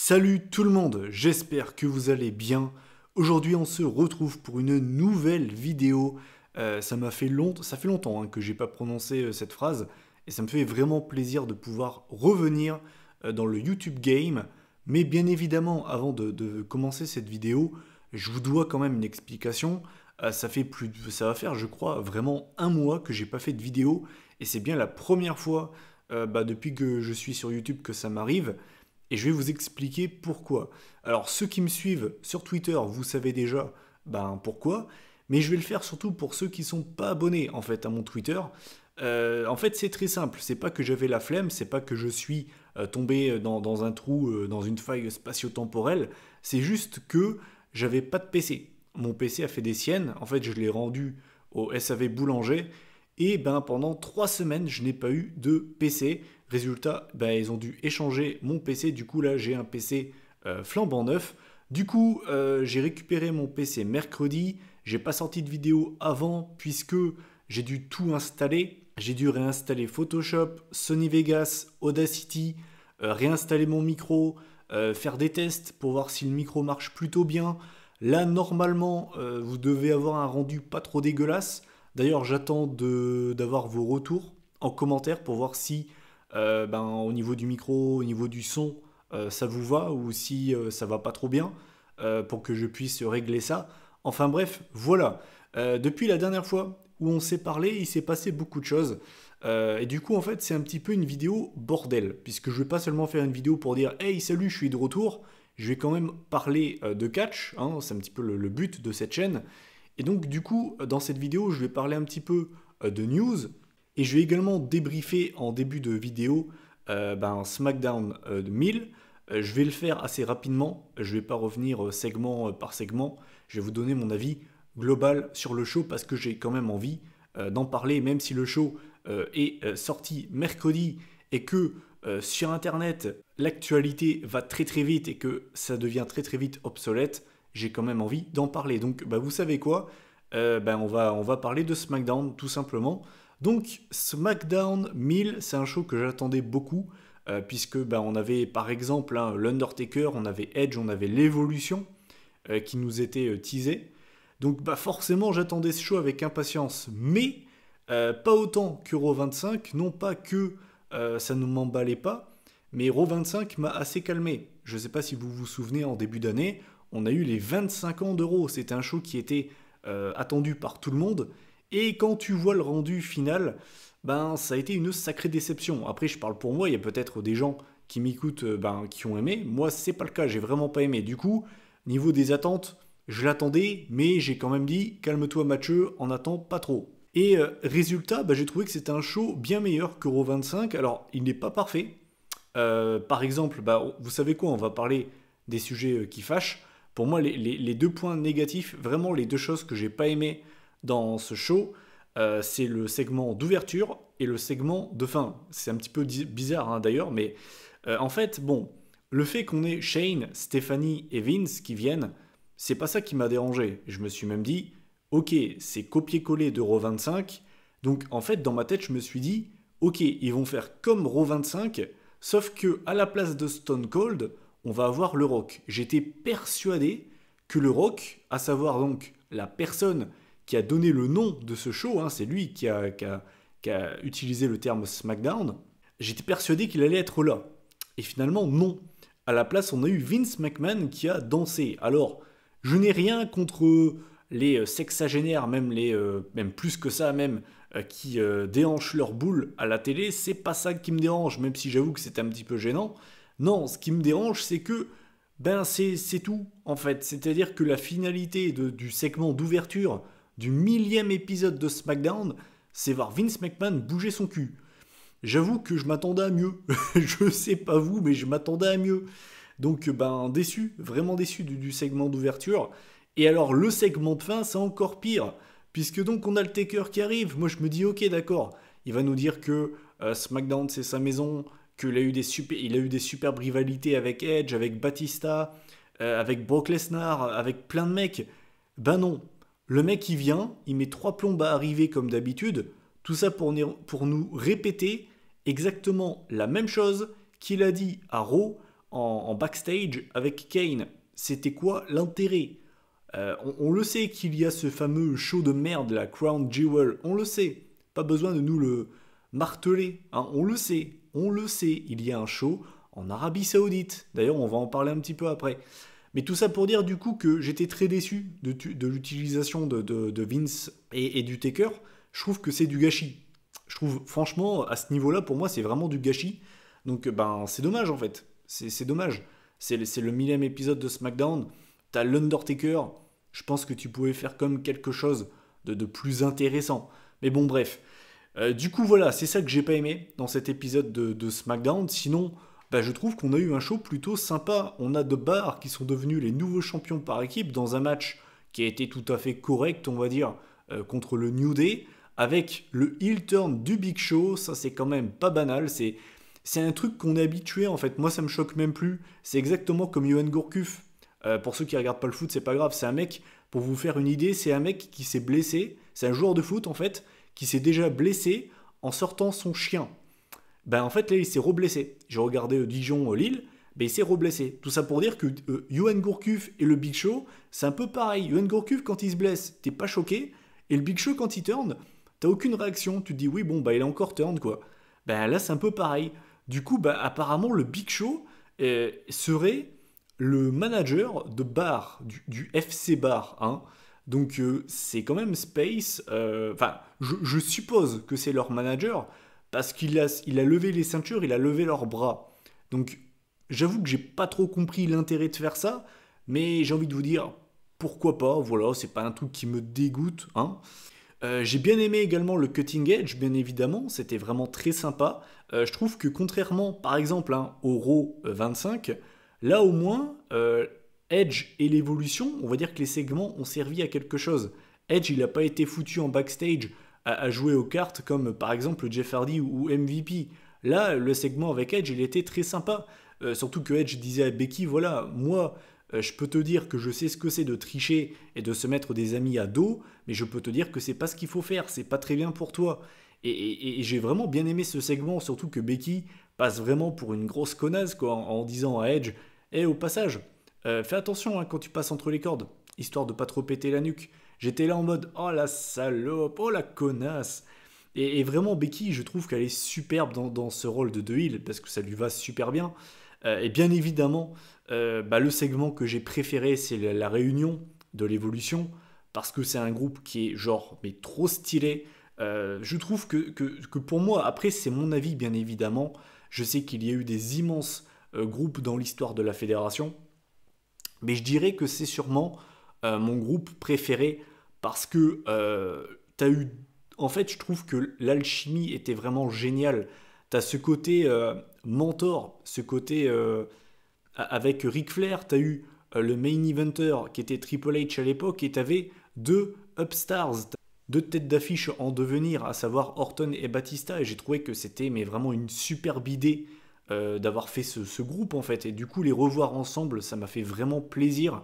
Salut tout le monde, j'espère que vous allez bien. Aujourd'hui on se retrouve pour une nouvelle vidéo. Ça fait longtemps que j'ai pas prononcé cette phrase et ça me fait vraiment plaisir de pouvoir revenir dans le YouTube Game. Mais bien évidemment, avant de commencer cette vidéo, je vous dois quand même une explication. Ça va faire, je crois, vraiment un mois que j'ai pas fait de vidéo et c'est bien la première fois depuis que je suis sur YouTube que ça m'arrive. Et je vais vous expliquer pourquoi. Alors ceux qui me suivent sur Twitter, vous savez déjà pourquoi, mais je vais le faire surtout pour ceux qui ne sont pas abonnés en fait à mon Twitter. En fait c'est très simple, c'est pas que j'avais la flemme, c'est pas que je suis tombé dans un trou, dans une faille spatio-temporelle, c'est juste que j'avais pas de PC. Mon PC a fait des siennes, en fait je l'ai rendu au SAV Boulanger, et pendant 3 semaines je n'ai pas eu de PC. Résultat, ils ont dû échanger mon PC. Du coup, là, j'ai un PC flambant neuf. Du coup, j'ai récupéré mon PC mercredi. J'ai pas sorti de vidéo avant puisque j'ai dû tout installer. J'ai dû réinstaller Photoshop, Sony Vegas, Audacity, réinstaller mon micro, faire des tests pour voir si le micro marche plutôt bien. Là, normalement, vous devez avoir un rendu pas trop dégueulasse. D'ailleurs, j'attends d'avoir vos retours en commentaire pour voir si au niveau du micro, au niveau du son, ça vous va ou si ça va pas trop bien pour que je puisse régler ça. Enfin bref, voilà. Depuis la dernière fois où on s'est parlé, il s'est passé beaucoup de choses. Et du coup, en fait, c'est un petit peu une vidéo bordel, puisque je vais pas seulement faire une vidéo pour dire hey, salut, je suis de retour. Je vais quand même parler de catch, hein, c'est un petit peu le but de cette chaîne. Et donc, du coup, dans cette vidéo, je vais parler un petit peu de news. Et je vais également débriefer en début de vidéo SmackDown 1000. Je vais le faire assez rapidement. Je ne vais pas revenir segment par segment. Je vais vous donner mon avis global sur le show parce que j'ai quand même envie d'en parler, même si le show est sorti mercredi et que sur Internet, l'actualité va très très vite et que ça devient très très vite obsolète. J'ai quand même envie d'en parler. Donc vous savez quoi, on va parler de SmackDown tout simplement. Donc SmackDown 1000, c'est un show que j'attendais beaucoup, puisque on avait par exemple l'Undertaker, on avait Edge, on avait l'Evolution qui nous était teasé. Donc forcément j'attendais ce show avec impatience, mais pas autant que Raw 25, non pas que ça ne m'emballait pas, mais Raw 25 m'a assez calmé. Je ne sais pas si vous vous souvenez, en début d'année, on a eu les 25 ans de Raw, c'était un show qui était attendu par tout le monde. Et quand tu vois le rendu final, ça a été une sacrée déception. Après, je parle pour moi, il y a peut-être des gens qui m'écoutent qui ont aimé. Moi, c'est pas le cas, j'ai vraiment pas aimé. Du coup, niveau des attentes, je l'attendais, mais j'ai quand même dit calme-toi Mathieu, en attends pas trop. Et résultat, j'ai trouvé que c'était un show bien meilleur que Raw 25. Alors, il n'est pas parfait. Par exemple, vous savez quoi, on va parler des sujets qui fâchent. Pour moi, les deux points négatifs, vraiment les deux choses que j'ai pas aimées dans ce show, c'est le segment d'ouverture et le segment de fin. C'est un petit peu bizarre d'ailleurs, mais en fait, le fait qu'on ait Shane, Stephanie et Vince qui viennent, c'est pas ça qui m'a dérangé. Je me suis même dit, ok, c'est copier-coller de Raw 25, donc en fait, dans ma tête, je me suis dit, ok, ils vont faire comme Raw 25, sauf que à la place de Stone Cold, on va avoir le Rock. J'étais persuadé que le Rock, à savoir donc la personne qui a donné le nom de ce show, c'est lui qui a utilisé le terme SmackDown, j'étais persuadé qu'il allait être là. Et finalement, non. À la place, on a eu Vince McMahon qui a dansé. Alors, je n'ai rien contre les sexagénaires, même plus que ça, qui déhanchent leur boule à la télé. C'est pas ça qui me dérange, même si j'avoue que c'est un petit peu gênant. Non, ce qui me dérange, c'est que c'est tout, en fait. C'est-à-dire que la finalité du segment d'ouverture du 1000e épisode de SmackDown, c'est voir Vince McMahon bouger son cul. J'avoue que je m'attendais à mieux. Je sais pas vous, mais je m'attendais à mieux. Donc déçu, vraiment déçu du segment d'ouverture. Et alors le segment de fin, c'est encore pire. Puisque donc on a le Taker qui arrive. Moi je me dis ok d'accord, il va nous dire que SmackDown c'est sa maison, qu'il a eu des superbes rivalités avec Edge, avec Batista, avec Brock Lesnar, avec plein de mecs. Non. Le mec, il vient, il met 3 plombes à arriver comme d'habitude, tout ça pour nous répéter exactement la même chose qu'il a dit à Raw en backstage avec Kane. C'était quoi l'intérêt? On le sait qu'il y a ce fameux show de merde, la Crown Jewel, on le sait. Pas besoin de nous le marteler, hein, on le sait, il y a un show en Arabie Saoudite. D'ailleurs, on va en parler un petit peu après. Mais tout ça pour dire du coup que j'étais très déçu de l'utilisation de Vince et du Taker. Je trouve que c'est du gâchis. Je trouve franchement, à ce niveau-là, pour moi, c'est vraiment du gâchis. Donc ben, c'est dommage en fait. C'est dommage. C'est le 1000e épisode de SmackDown. T'as l'Undertaker. Je pense que tu pouvais faire comme quelque chose de plus intéressant. Mais bon, bref. Du coup, voilà, c'est ça que j'ai pas aimé dans cet épisode de SmackDown. Sinon, bah, je trouve qu'on a eu un show plutôt sympa. On a The Bar qui sont devenus les nouveaux champions par équipe dans un match qui a été tout à fait correct, on va dire, contre le New Day, avec le heel turn du Big Show. Ça, c'est quand même pas banal. C'est un truc qu'on est habitué, en fait. Moi, ça me choque même plus. C'est exactement comme Yoann Gourcuff. Pour ceux qui regardent pas le foot, c'est pas grave. C'est un mec, pour vous faire une idée, c'est un mec qui s'est blessé. C'est un joueur de foot, en fait, qui s'est déjà blessé en sortant son chien. Ben en fait là il s'est reblessé. J'ai regardé Dijon-Lille, ben il s'est reblessé. Tout ça pour dire que Yoann Gourcuff et le Big Show, c'est un peu pareil. Yoann Gourcuff quand il se blesse, t'es pas choqué. Et le Big Show quand il turn, t'as aucune réaction. Tu te dis oui bon bah il a encore turn quoi. Ben là c'est un peu pareil. Du coup bah apparemment le Big Show serait le manager de bar, du FC Bar. Hein. Donc c'est quand même Space. Enfin, je suppose que c'est leur manager parce il a levé les ceintures, il a levé leurs bras. Donc j'avoue que j'ai pas trop compris l'intérêt de faire ça, mais j'ai envie de vous dire pourquoi pas. Voilà, c'est pas un truc qui me dégoûte. Hein. J'ai bien aimé également le Cutting Edge, bien évidemment, c'était vraiment très sympa. Je trouve que contrairement, par exemple, hein, au Raw 25, là au moins, Edge et l'évolution, on va dire que les segments ont servi à quelque chose. Edge, il n'a pas été foutu en backstage à jouer aux cartes comme par exemple Jeff Hardy ou MVP. Là, le segment avec Edge, il était très sympa. Surtout que Edge disait à Becky, voilà, moi, je peux te dire que je sais ce que c'est de tricher et de se mettre des amis à dos, mais je peux te dire que c'est pas ce qu'il faut faire, c'est pas très bien pour toi. Et j'ai vraiment bien aimé ce segment, surtout que Becky passe vraiment pour une grosse connasse quoi, en disant à Edge, au passage, fais attention hein, quand tu passes entre les cordes, histoire de pas trop péter la nuque. J'étais là en mode, oh la salope, oh la connasse. Et vraiment, Becky, je trouve qu'elle est superbe dans ce rôle de heel, parce que ça lui va super bien. Et bien évidemment, bah, le segment que j'ai préféré, c'est la réunion de l'évolution, parce que c'est un groupe qui est genre, mais trop stylé. Je trouve que pour moi, après c'est mon avis bien évidemment, je sais qu'il y a eu des immenses groupes dans l'histoire de la fédération, mais je dirais que c'est sûrement mon groupe préféré parce que t'as eu... En fait, je trouve que l'alchimie était vraiment géniale. T'as ce côté mentor, ce côté avec Ric Flair, t'as eu le main eventer qui était Triple H à l'époque et t'avais deux upstars, deux têtes d'affiche en devenir, à savoir Orton et Batista. Et j'ai trouvé que c'était mais vraiment une superbe idée d'avoir fait ce groupe en fait. Et du coup, les revoir ensemble, ça m'a fait vraiment plaisir.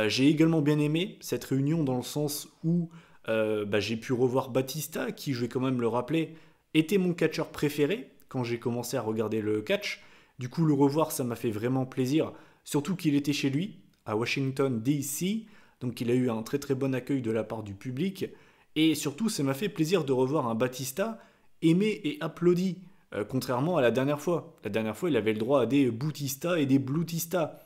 J'ai également bien aimé cette réunion dans le sens où bah, j'ai pu revoir Batista, qui, je vais quand même le rappeler, était mon catcheur préféré quand j'ai commencé à regarder le catch. Du coup, le revoir, ça m'a fait vraiment plaisir, surtout qu'il était chez lui, à Washington DC, donc il a eu un très très bon accueil de la part du public, et surtout, ça m'a fait plaisir de revoir un Batista aimé et applaudi, contrairement à la dernière fois. La dernière fois, il avait le droit à des Boutista et des Bloutista.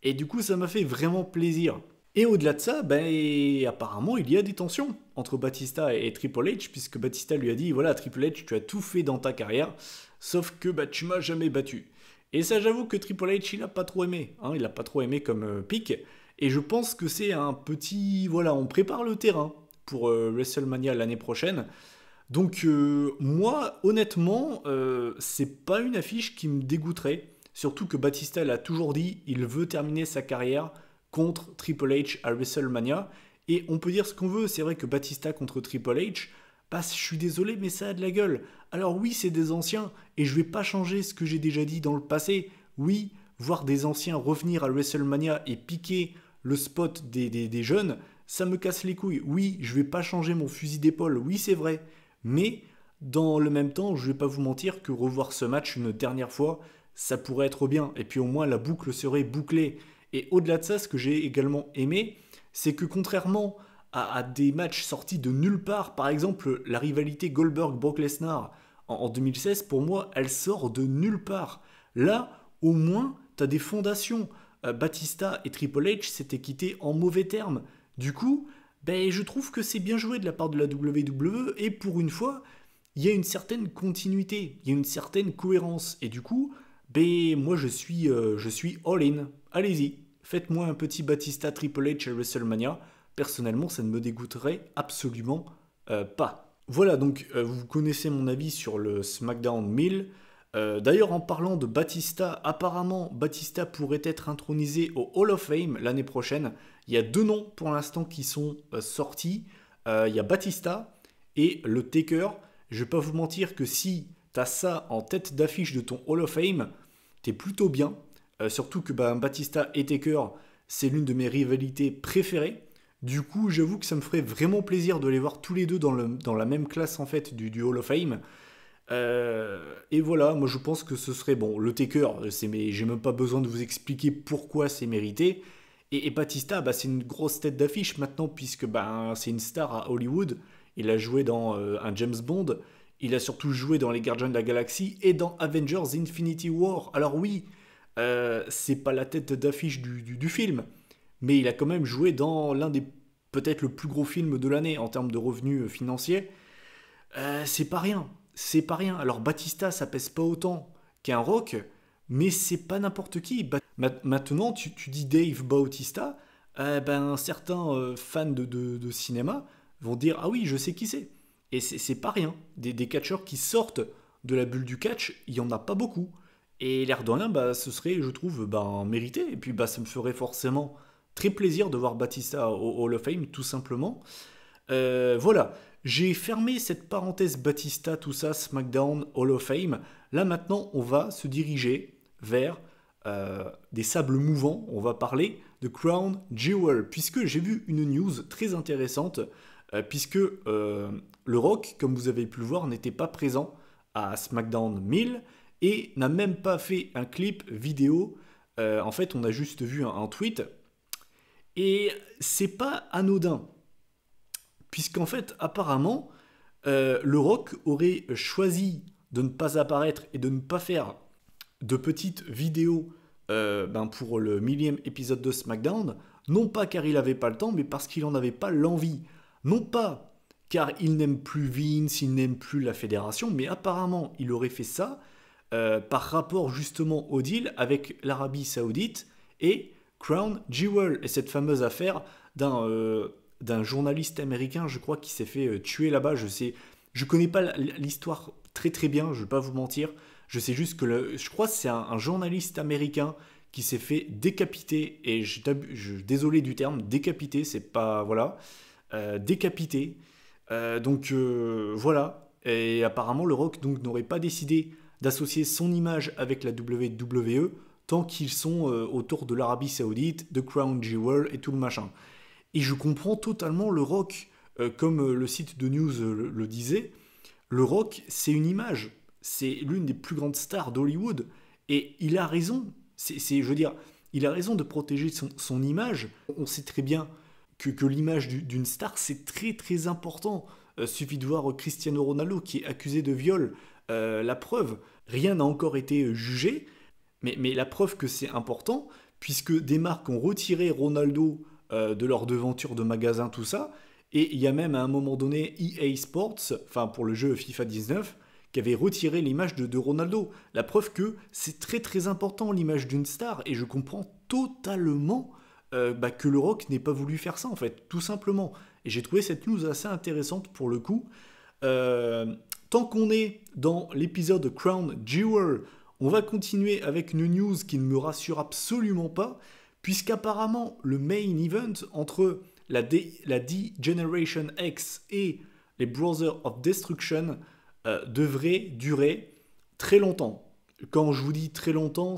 Et du coup, ça m'a fait vraiment plaisir. Et au-delà de ça, ben, apparemment, il y a des tensions entre Batista et Triple H, puisque Batista lui a dit, voilà, Triple H, tu as tout fait dans ta carrière, sauf que bah, tu m'as jamais battu. Et ça, j'avoue que Triple H, il a pas trop aimé. Hein, il a pas trop aimé comme pic. Et je pense que c'est un petit... Voilà, on prépare le terrain pour WrestleMania l'année prochaine. Donc moi, honnêtement, c'est pas une affiche qui me dégoûterait. Surtout que Batista l'a toujours dit, il veut terminer sa carrière contre Triple H à WrestleMania. Et on peut dire ce qu'on veut, c'est vrai que Batista contre Triple H, bah, je suis désolé, mais ça a de la gueule. Alors oui, c'est des anciens, et je vais pas changer ce que j'ai déjà dit dans le passé. Oui, voir des anciens revenir à WrestleMania et piquer le spot des jeunes, ça me casse les couilles. Oui, je vais pas changer mon fusil d'épaule, oui c'est vrai. Mais dans le même temps, je vais pas vous mentir que revoir ce match une dernière fois, ça pourrait être bien. Et puis au moins la boucle serait bouclée. Et au-delà de ça, ce que j'ai également aimé, c'est que contrairement à des matchs sortis de nulle part, par exemple la rivalité Goldberg-Brock Lesnar en 2016, pour moi, elle sort de nulle part. Là, au moins, tu as des fondations. Batista et Triple H s'étaient quittés en mauvais termes. Du coup, ben, je trouve que c'est bien joué de la part de la WWE et pour une fois, il y a une certaine continuité, il y a une certaine cohérence. Et du coup, ben, moi je suis all-in. Allez-y, faites-moi un petit Batista Triple H à WrestleMania. Personnellement, ça ne me dégoûterait absolument pas. Voilà, donc vous connaissez mon avis sur le SmackDown 1000. D'ailleurs, en parlant de Batista, apparemment Batista pourrait être intronisé au Hall of Fame l'année prochaine. Il y a deux noms pour l'instant qui sont sortis. Il y a Batista et le Taker. Je vais pas vous mentir que si tu as ça en tête d'affiche de ton Hall of Fame, t'es plutôt bien. Surtout que Batista et Taker, c'est l'une de mes rivalités préférées. Du coup, j'avoue que ça me ferait vraiment plaisir de les voir tous les deux dans la même classe en fait du Hall of Fame. Et voilà, moi je pense que ce serait bon. Le Taker, j'ai même pas besoin de vous expliquer pourquoi c'est mérité. Et Batista, c'est une grosse tête d'affiche maintenant, puisque c'est une star à Hollywood. Il a joué dans un James Bond. Il a surtout joué dans Les Gardiens de la Galaxie et dans Avengers Infinity War. Alors oui, c'est pas la tête d'affiche du film, mais il a quand même joué dans l'un des peut-être le plus gros film de l'année en termes de revenus financiers. C'est pas rien. C'est pas rien. Alors Batista, ça pèse pas autant qu'un Rock, mais c'est pas n'importe qui. Maintenant, tu dis Dave Bautista, certains fans de cinéma vont dire ah oui, je sais qui c'est. Et c'est pas rien. Des catcheurs qui sortent de la bulle du catch, il y en a pas beaucoup. Et l'air de rien, ce serait, je trouve, mérité. Et puis ça me ferait forcément très plaisir de voir Batista au Hall of Fame, tout simplement. Voilà, j'ai fermé cette parenthèse Batista, tout ça, SmackDown, Hall of Fame. Là maintenant, on va se diriger vers des sables mouvants. On va parler de Crown Jewel, puisque j'ai vu une news très intéressante, puisque le Rock, comme vous avez pu le voir, n'était pas présent à SmackDown 1000 et n'a même pas fait un clip vidéo. En fait, on a juste vu un tweet. Et c'est pas anodin. Puisqu'en fait, apparemment, le Rock aurait choisi de ne pas apparaître et de ne pas faire de petites vidéos pour le 1000e épisode de SmackDown, non pas car il n'avait pas le temps, mais parce qu'il n'en avait pas l'envie. Non pas car il n'aime plus Vince, il n'aime plus la fédération, mais apparemment, il aurait fait ça par rapport justement au deal avec l'Arabie Saoudite et Crown Jewel, et cette fameuse affaire d'un journaliste américain, je crois, qui s'est fait tuer là-bas. Je connais pas l'histoire très très bien, je vais pas vous mentir. Je sais juste que je crois que c'est un journaliste américain qui s'est fait décapiter, et désolé du terme, décapiter, c'est pas, voilà, décapité. Voilà, et apparemment le Rock donc n'aurait pas décidé d'associer son image avec la WWE tant qu'ils sont autour de l'Arabie Saoudite, de Crown Jewel et tout le machin. Et je comprends totalement le Rock, comme le site de news le disait, le Rock c'est une image, c'est l'une des plus grandes stars d'Hollywood, et il a raison, je veux dire, il a raison de protéger son image. On sait très bien que l'image d'une star c'est très très important. Suffit de voir Cristiano Ronaldo qui est accusé de viol. La preuve, rien n'a encore été jugé, mais la preuve que c'est important, puisque des marques ont retiré Ronaldo de leur devanture de magasin, tout ça, et il y a même à un moment donné EA Sports, enfin pour le jeu FIFA 19, qui avait retiré l'image de Ronaldo. La preuve que c'est très très important l'image d'une star, et je comprends totalement que le Rock n'ait pas voulu faire ça en fait, tout simplement. Et j'ai trouvé cette news assez intéressante pour le coup. Tant qu'on est dans l'épisode Crown Jewel, on va continuer avec une news qui ne me rassure absolument pas, puisqu'apparemment le main event entre la D-Generation X et les Brothers of Destruction devrait durer très longtemps. Quand je vous dis très longtemps,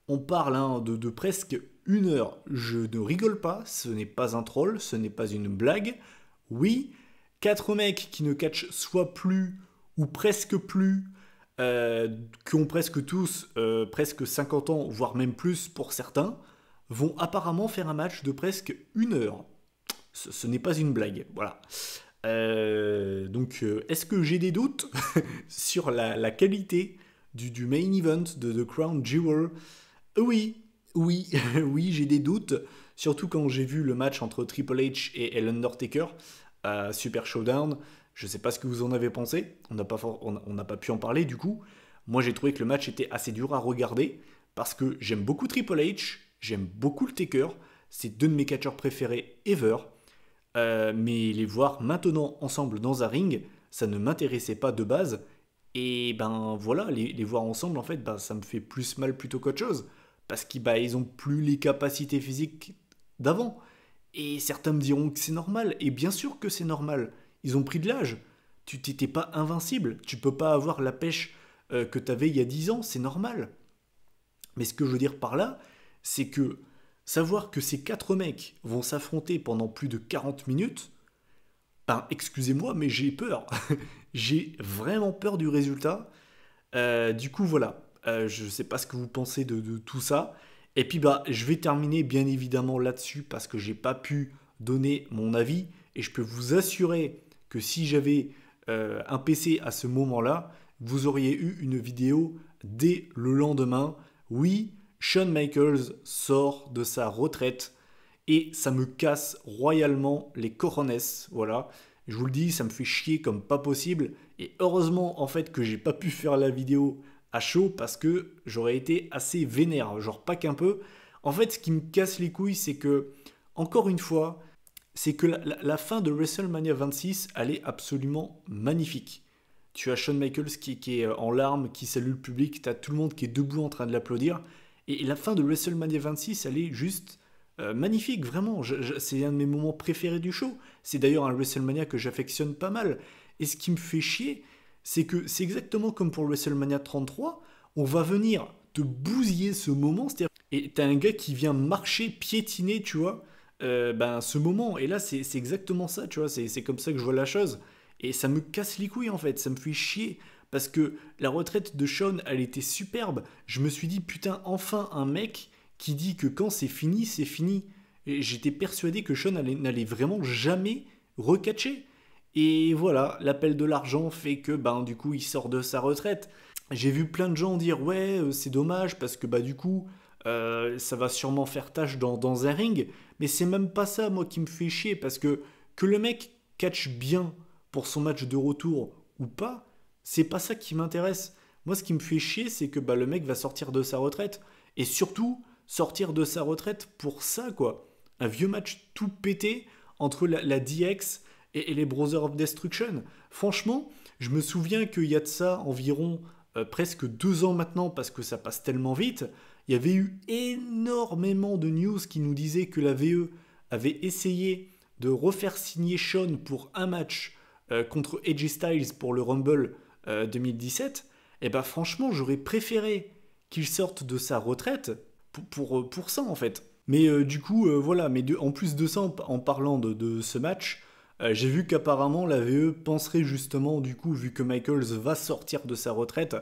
on parle de presque 1 heure. Je ne rigole pas, ce n'est pas un troll, ce n'est pas une blague. Oui, 4 mecs qui ne catchent soit plus ou presque plus, qui ont presque tous presque 50 ans, voire même plus pour certains, vont apparemment faire un match de presque 1 heure. Ce n'est pas une blague, voilà. Est-ce que j'ai des doutes sur la qualité du main event de The Crown Jewel? Oui, oui, oui, j'ai des doutes. Surtout quand j'ai vu le match entre Triple H et l'Undertaker à Super Showdown. Je sais pas ce que vous en avez pensé. On n'a pas pu en parler du coup. Moi, j'ai trouvé que le match était assez dur à regarder parce que j'aime beaucoup Triple H, j'aime beaucoup le Taker. C'est deux de mes catcheurs préférés ever. Mais les voir maintenant ensemble dans un ring, ça ne m'intéressait pas de base. Et ben voilà, les voir ensemble, en fait, ben, ça me fait plus mal plutôt qu'autre chose. Parce qu'ils ils ont plus les capacités physiques d'avant. Et certains me diront que c'est normal. Et bien sûr que c'est normal. Ils ont pris de l'âge. Tu t'étais pas invincible. Tu peux pas avoir la pêche que tu avais il y a 10 ans. C'est normal. Mais ce que je veux dire par là, c'est que savoir que ces quatre mecs vont s'affronter pendant plus de 40 minutes, ben, excusez-moi, mais j'ai peur. J'ai vraiment peur du résultat. Du coup, voilà. Je ne sais pas ce que vous pensez de tout ça. Et puis, bah, je vais terminer bien évidemment là-dessus parce que j'ai pas pu donner mon avis. Et je peux vous assurer que si j'avais un PC à ce moment-là, vous auriez eu une vidéo dès le lendemain. Oui, Shawn Michaels sort de sa retraite et ça me casse royalement les cojones, voilà. Je vous le dis, ça me fait chier comme pas possible. Et heureusement, en fait, que j'ai pas pu faire la vidéo à chaud parce que j'aurais été assez vénère, genre pas qu'un peu. En fait, ce qui me casse les couilles, c'est que, encore une fois, c'est que la fin de WrestleMania 26, elle est absolument magnifique. Tu as Shawn Michaels qui est en larmes, qui salue le public, tu as tout le monde qui est debout en train de l'applaudir. Et la fin de WrestleMania 26, elle est juste magnifique, vraiment. C'est un de mes moments préférés du show. C'est d'ailleurs un WrestleMania que j'affectionne pas mal. Et ce qui me fait chier, c'est que c'est exactement comme pour le WrestleMania 33, on va venir te bousiller ce moment, et t'as un gars qui vient marcher, piétiner, tu vois, ben, ce moment. Et là, c'est exactement ça, tu vois, c'est comme ça que je vois la chose. Et ça me casse les couilles, en fait, ça me fait chier. Parce que la retraite de Shawn, elle était superbe. Je me suis dit, putain, enfin un mec qui dit que quand c'est fini, c'est fini. Et j'étais persuadé que Shawn n'allait vraiment jamais recatcher. Et voilà, l'appel de l'argent fait que ben du coup il sort de sa retraite. J'ai vu plein de gens dire ouais c'est dommage parce que bah du coup ça va sûrement faire tâche dans un ring. Mais c'est même pas ça moi qui me fait chier parce que le mec catch bien pour son match de retour ou pas, c'est pas ça qui m'intéresse. Moi ce qui me fait chier c'est que bah, le mec va sortir de sa retraite. Et surtout sortir de sa retraite pour ça quoi. Un vieux match tout pété entre la DX et les Brothers of Destruction. Franchement, je me souviens qu'il y a de ça environ presque 2 ans maintenant, parce que ça passe tellement vite, il y avait eu énormément de news qui nous disaient que la VE avait essayé de refaire signer Shawn pour un match contre AJ Styles pour le Rumble 2017. Et bah franchement, j'aurais préféré qu'il sorte de sa retraite pour ça en fait. Mais du coup, voilà, en plus de ça, en parlant de ce match, j'ai vu qu'apparemment la VE penserait justement, du coup, vu que Michaels va sortir de sa retraite,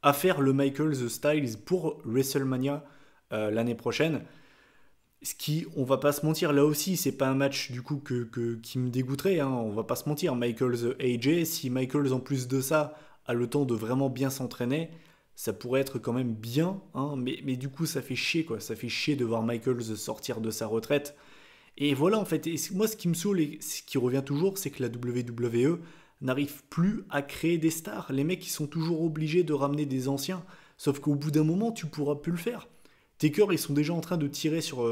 à faire le Michaels Styles pour WrestleMania l'année prochaine. Ce qui, on va pas se mentir, là aussi, c'est pas un match du coup qui me dégoûterait, hein, on va pas se mentir. Michaels AJ, si Michaels en plus de ça a le temps de vraiment bien s'entraîner, ça pourrait être quand même bien, hein, mais du coup ça fait chier quoi, ça fait chier de voir Michaels sortir de sa retraite. Et voilà, en fait, et moi, ce qui me saoule et ce qui revient toujours, c'est que la WWE n'arrive plus à créer des stars. Les mecs, ils sont toujours obligés de ramener des anciens. Sauf qu'au bout d'un moment, tu pourras plus le faire. Taker, ils sont déjà en train de tirer sur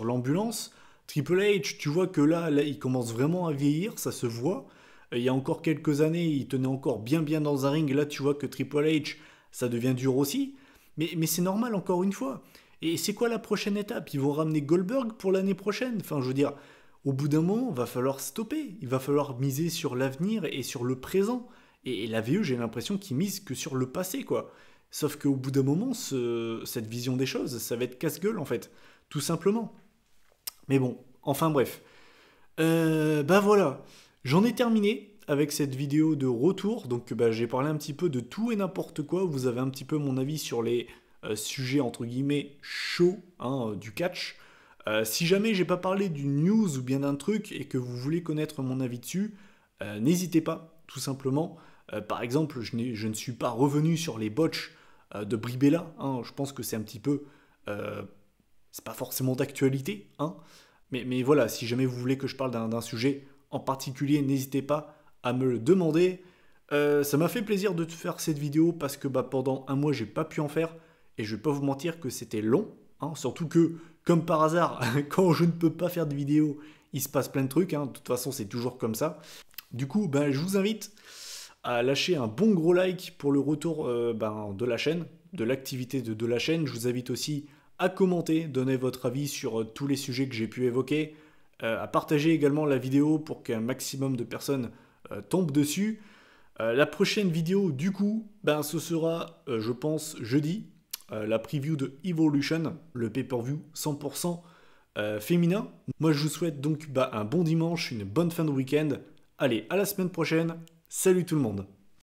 l'ambulance. Triple H, tu vois que là, il commence vraiment à vieillir, ça se voit. Il y a encore quelques années, il tenait encore bien dans un ring. Là, tu vois que Triple H, ça devient dur aussi. Mais c'est normal, encore une fois. Et c'est quoi la prochaine étape? Ils vont ramener Goldberg pour l'année prochaine. Enfin, je veux dire, au bout d'un moment, il va falloir stopper. Il va falloir miser sur l'avenir et sur le présent. Et la VE, j'ai l'impression qu'ils misent que sur le passé, quoi. Sauf qu'au bout d'un moment, cette vision des choses, ça va être casse-gueule, en fait. Tout simplement. Mais bon, enfin bref. Bah voilà, j'en ai terminé avec cette vidéo de retour. Donc j'ai parlé un petit peu de tout et n'importe quoi. Vous avez un petit peu mon avis sur les sujets entre guillemets chauds du catch. Si jamais j'ai pas parlé d'une news ou bien d'un truc et que vous voulez connaître mon avis dessus, n'hésitez pas, tout simplement. Par exemple, je ne suis pas revenu sur les botches de Bribella. Je pense que c'est un petit peu... c'est pas forcément d'actualité, mais voilà, si jamais vous voulez que je parle d'un sujet en particulier, n'hésitez pas à me le demander. Ça m'a fait plaisir de te faire cette vidéo parce que pendant un mois, j'ai pas pu en faire et je vais pas vous mentir que c'était long. Surtout que, comme par hasard, quand je ne peux pas faire de vidéo, il se passe plein de trucs. De toute façon, c'est toujours comme ça. Du coup, je vous invite à lâcher un bon gros like pour le retour de la chaîne, de l'activité de la chaîne. Je vous invite aussi à commenter, donner votre avis sur tous les sujets que j'ai pu évoquer, à partager également la vidéo pour qu'un maximum de personnes tombent dessus. La prochaine vidéo, du coup, ce sera, je pense, jeudi, la preview de Evolution, le pay-per-view 100% féminin. Moi, je vous souhaite donc un bon dimanche, une bonne fin de week-end. Allez, à la semaine prochaine. Salut tout le monde!